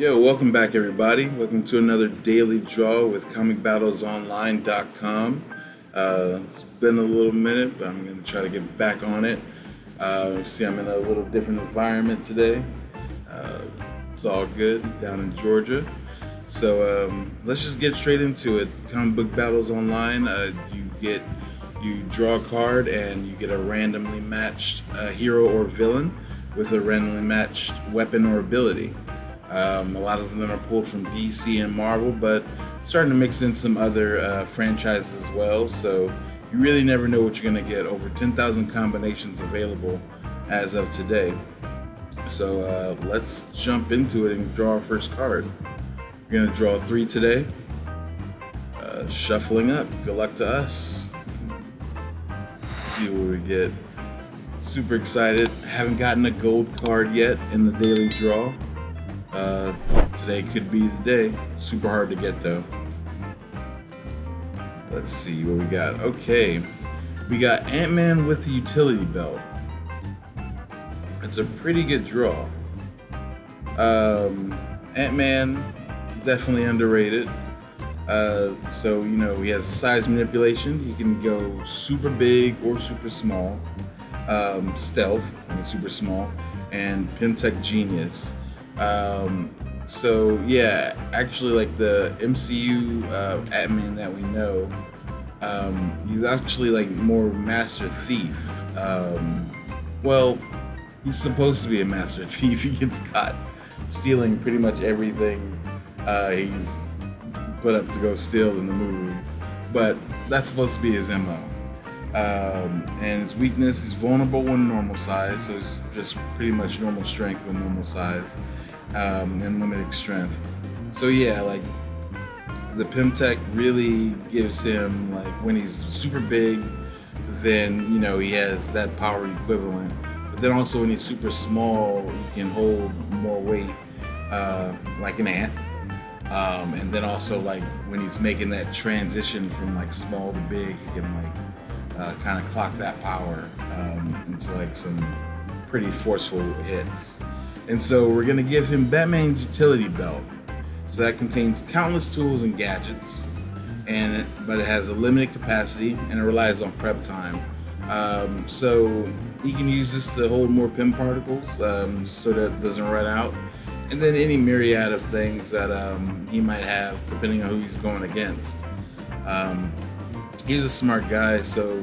Yo, welcome back, everybody. Welcome to another daily draw with comicbattlesonline.com. It's been a little minute, but I'm going to try to get back on it. See, I'm in a little different environment today. Uh, it's all good down in Georgia. So let's just get straight into it. Comic Book Battles Online, you draw a card and you get a randomly matched hero or villain with a randomly matched weapon or ability. A lot of them are pulled from DC and Marvel, but starting to mix in some other franchises as well. So you really never know what you're going to get. Over 10,000 combinations available as of today. So let's jump into it and draw our first card. We're going to draw 3 today. Shuffling up. Good luck to us. Let's see what we get. Super excited. Haven't gotten a gold card yet in the daily draw. Today could be the day. Super hard to get though. Let's see what we got. Okay, we got Ant-Man with the utility belt. It's a pretty good draw. Ant-Man, definitely underrated. So he has size manipulation. He can go super big or super small. Stealth, super small, and Pimtech Genius. So yeah, actually, like the MCU Ant-Man that we know, he's actually like more Master Thief. Well, he's supposed to be a Master Thief. He gets caught stealing pretty much everything he's put up to go steal in the movies, but that's supposed to be his MO. And his weakness is vulnerable when normal size, so it's just pretty much normal strength when normal size. And limited strength. So yeah, like the Pimtech really gives him, like, when he's super big, then he has that power equivalent. But then also when he's super small, he can hold more weight, like an ant. And then also, like, when he's making that transition from like small to big, he can like kind of clock that power into like some pretty forceful hits. And so we're going to give him Batman's utility belt. So that contains countless tools and gadgets, but it has a limited capacity and it relies on prep time. So he can use this to hold more Pym particles, so that it doesn't run out. And then any myriad of things that he might have, depending on who he's going against. He's a smart guy, so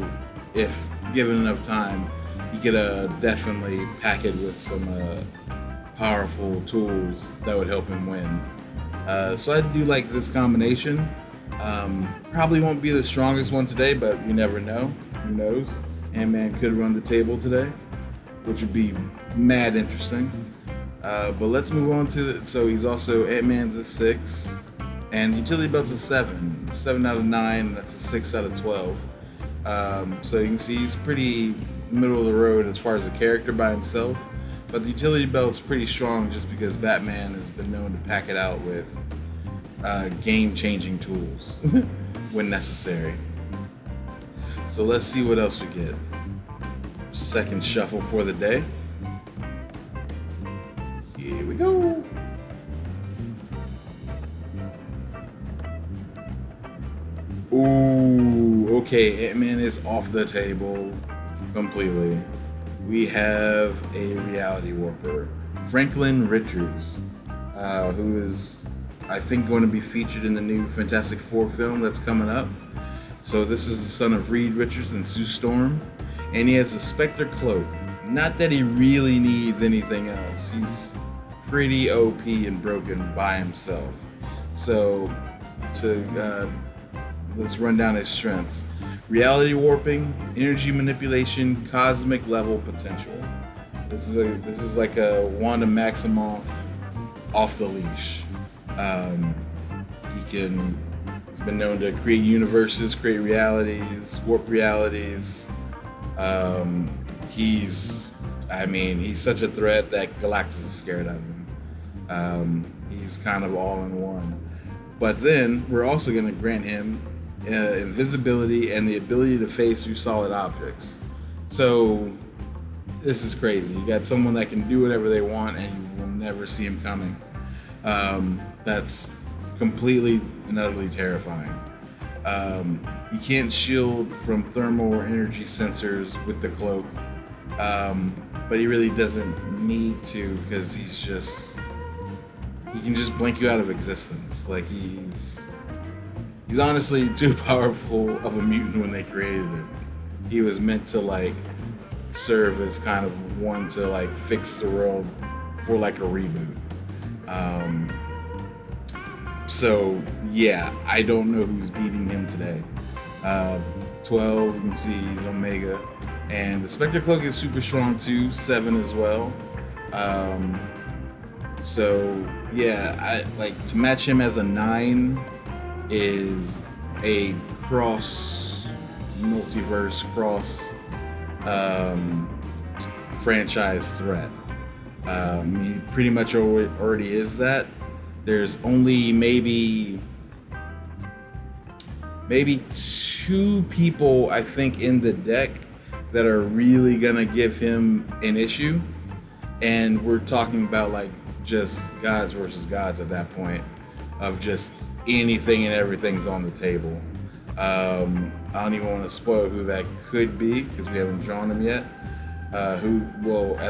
if given enough time, he could definitely pack it with some powerful tools that would help him win. So I do like this combination. Probably won't be the strongest one today, but you never know. Who knows? Ant-Man could run the table today, which would be mad interesting. But let's move on to so he's also Ant-Man's a 6, and utility belt's a 7. 7 out of 9. That's a 6 out of 12. So you can see he's pretty middle of the road as far as the character by himself. But the utility belt's pretty strong just because Batman has been known to pack it out with game-changing tools when necessary. So let's see what else we get. Second shuffle for the day. Here we go. Ooh, okay, Ant-Man is off the table completely. We have a reality warper, Franklin Richards, who is, I think, going to be featured in the new Fantastic Four film that's coming up. So this is the son of Reed Richards and Sue Storm, and he has a Specter Cloak. Not that he really needs anything else. He's pretty OP and broken by himself. So let's run down his strengths. Reality warping, energy manipulation, cosmic level potential. This is like a Wanda Maximoff off the leash. He's been known to create universes, create realities, warp realities. He's such a threat that Galactus is scared of him. He's kind of all in one. But then we're also going to grant him invisibility and the ability to phase through solid objects. So this is crazy. You got someone that can do whatever they want and you will never see him coming. That's completely and utterly terrifying. You can't shield from thermal or energy sensors with the cloak, but he really doesn't need to because he can just blink you out of existence. Like he's honestly too powerful of a mutant when they created him. He was meant to like serve as kind of one to like fix the world for like a reboot. So yeah, I don't know who's beating him today. 12, you can see he's Omega, and the Specter Cloak is super strong too, 7 as well. So yeah, I like to match him as a 9 is a cross multiverse cross franchise threat. He pretty much already is that. There's only maybe 2 people I think in the deck that are really gonna give him an issue, and we're talking about like just gods versus gods at that point, of just anything and everything's on the table. I don't even want to spoil who that could be because we haven't drawn him yet. At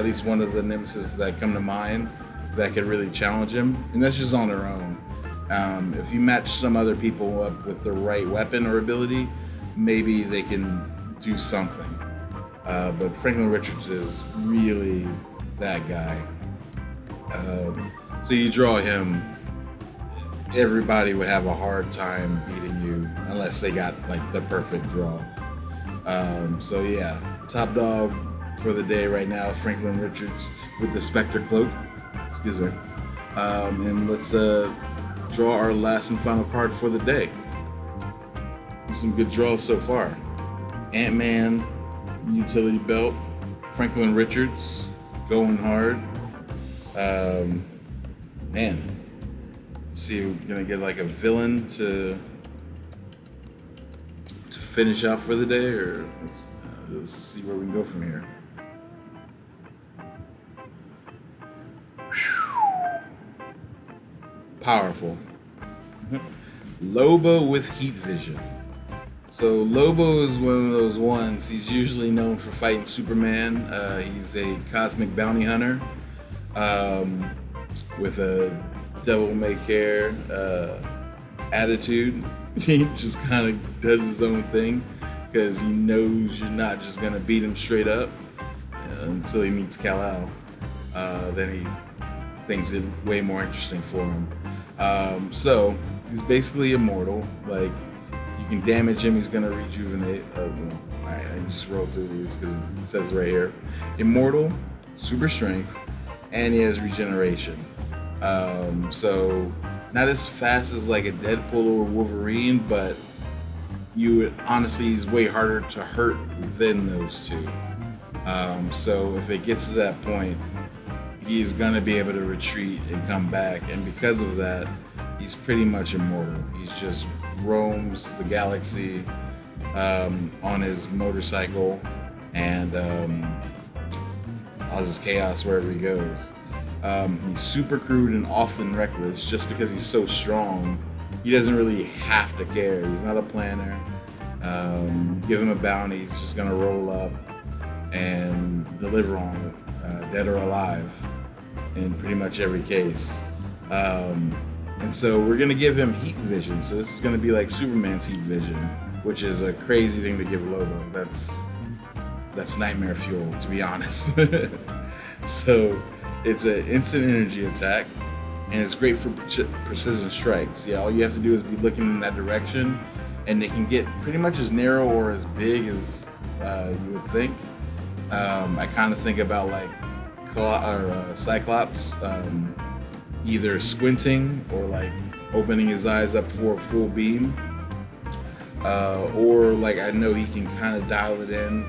least one of the nemesis that come to mind that could really challenge him, and that's just on their own. If you match some other people up with the right weapon or ability, maybe they can do something. But Franklin Richards is really that guy. So you draw him, everybody would have a hard time beating you unless they got like the perfect draw. So yeah, top dog for the day right now, Franklin Richards with the Specter Cloak. Excuse me. And let's draw our last and final card for the day. Some good draws so far. Ant-Man, utility belt. Franklin Richards, going hard. Man, let's see, we're gonna get like a villain to finish out for the day, or let's see where we can go from here. Powerful. Lobo with heat vision. So Lobo is one of those ones. He's usually known for fighting Superman. He's a cosmic bounty hunter with a devil-may-care attitude. He just kind of does his own thing because he knows you're not just gonna beat him straight up until he meets Kal-El. Then he thinks it's way more interesting for him. So he's basically immortal. Like, you can damage him, he's gonna rejuvenate. I just rolled through these because it says right here, immortal, super strength, and he has regeneration. So not as fast as like a Deadpool or Wolverine, but honestly, he's way harder to hurt than those two. So if it gets to that point, he's gonna be able to retreat and come back, and because of that, he's pretty much immortal. He's just roams the galaxy on his motorcycle and causes chaos wherever he goes. He's super crude and often reckless. Just because he's so strong, he doesn't really have to care. He's not a planner. Give him a bounty, he's just gonna roll up and deliver on it, dead or alive, in pretty much every case. And so we're gonna give him heat vision. So this is gonna be like Superman's heat vision, which is a crazy thing to give Lobo. That's nightmare fuel, to be honest. So it's an instant energy attack, and it's great for precision strikes. Yeah, all you have to do is be looking in that direction, and they can get pretty much as narrow or as big as you would think. I kind of think about like Cyclops, either squinting or like opening his eyes up for a full beam, or like I know he can kind of dial it in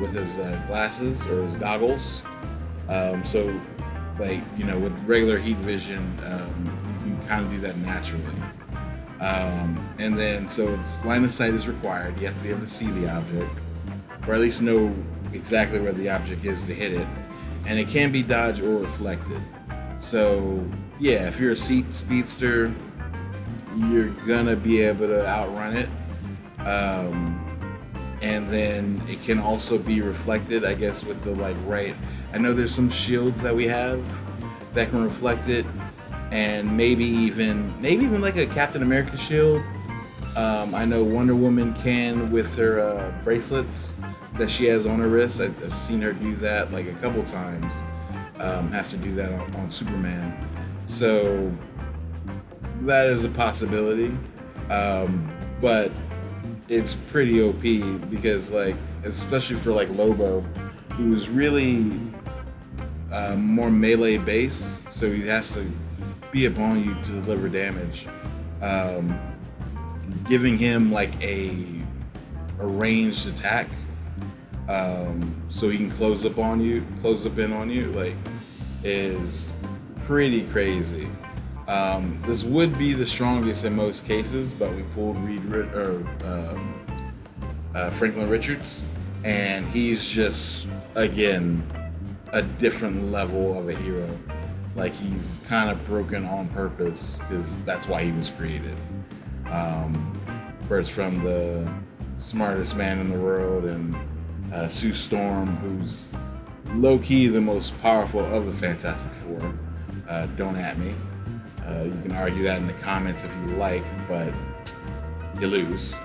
with his glasses or his goggles. So like, you know, with regular heat vision, you can kind of do that naturally. And then, so it's line of sight is required. You have to be able to see the object, or at least know exactly where the object is to hit it. And it can be dodged or reflected. So yeah, if you're a speedster, you're gonna be able to outrun it. Um, and then it can also be reflected, I guess, with the like right. I know there's some shields that we have that can reflect it, and maybe even like a Captain America shield. I know Wonder Woman can with her bracelets that she has on her wrist. I've seen her do that like a couple times. Have to do that on Superman. So that is a possibility. But it's pretty OP because like, especially for like Lobo, who's really more melee based, so he has to be upon you to deliver damage. Giving him like a ranged attack, so he can close up in on you, like, is pretty crazy. This would be the strongest in most cases, but we pulled Franklin Richards, and he's just again a different level of a hero. Like, he's kind of broken on purpose because that's why he was created. First from the smartest man in the world, and Sue Storm, who's low-key the most powerful of the Fantastic Four. Don't at me. You can argue that in the comments if you like, but you lose.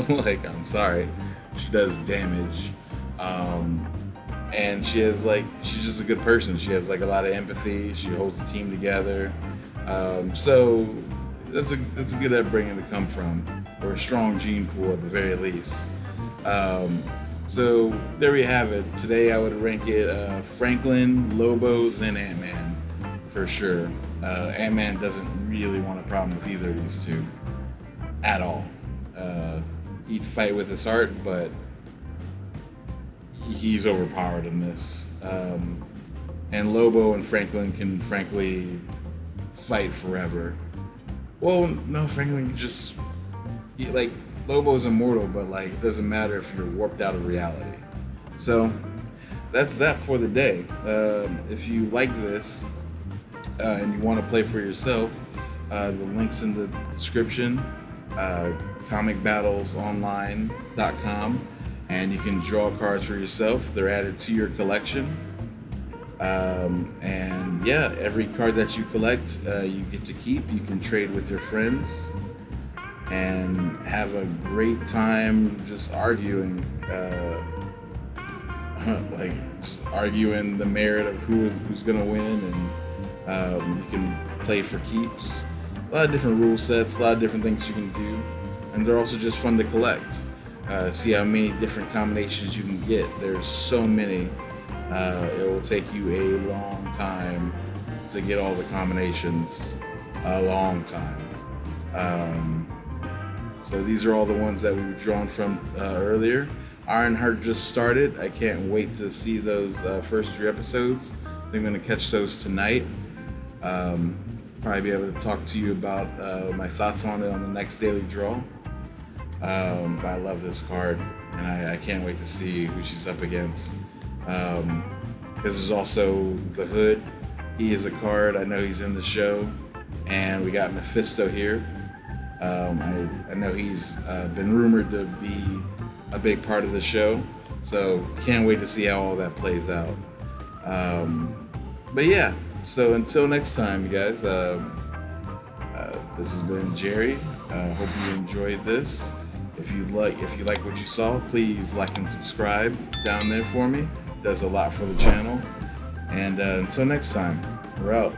Like, I'm sorry. She does damage. And she's just a good person. She has like a lot of empathy. She holds the team together. So that's a good upbringing to come from, or a strong gene pool at the very least. So there we have it. Today I would rank it Franklin, Lobo, then Ant-Man for sure. Ant-Man doesn't really want a problem with either of these two at all. He'd fight with his heart, but he's overpowered in this. And Lobo and Franklin can frankly fight forever. Well, no, Franklin can just, like, Lobo's immortal, but like, it doesn't matter if you're warped out of reality. So that's that for the day. If you like this and you want to play for yourself, the link's in the description. comicbattlesonline.com, and you can draw cards for yourself. They're added to your collection. And yeah, every card that you collect, you get to keep. You can trade with your friends and have a great time just arguing, like just arguing the merit of who's gonna win, and you can play for keeps. A lot of different rule sets, a lot of different things you can do, and they're also just fun to collect. See how many different combinations you can get. There's so many. It will take you a long time to get all the combinations. A long time. So these are all the ones that we've drawn from earlier. Ironheart just started. I can't wait to see those first 3 episodes. I'm going to catch those tonight. Probably be able to talk to you about my thoughts on it on the next daily draw. But I love this card, and I can't wait to see who she's up against. This is also the Hood. He is a card. I know he's in the show, and we got Mephisto here. I know he's been rumored to be a big part of the show, so can't wait to see how all that plays out. But yeah, so until next time, you guys. This has been Jerry. Hope you enjoyed this. If you like what you saw, please like and subscribe down there for me. It does a lot for the channel. And until next time, we're out.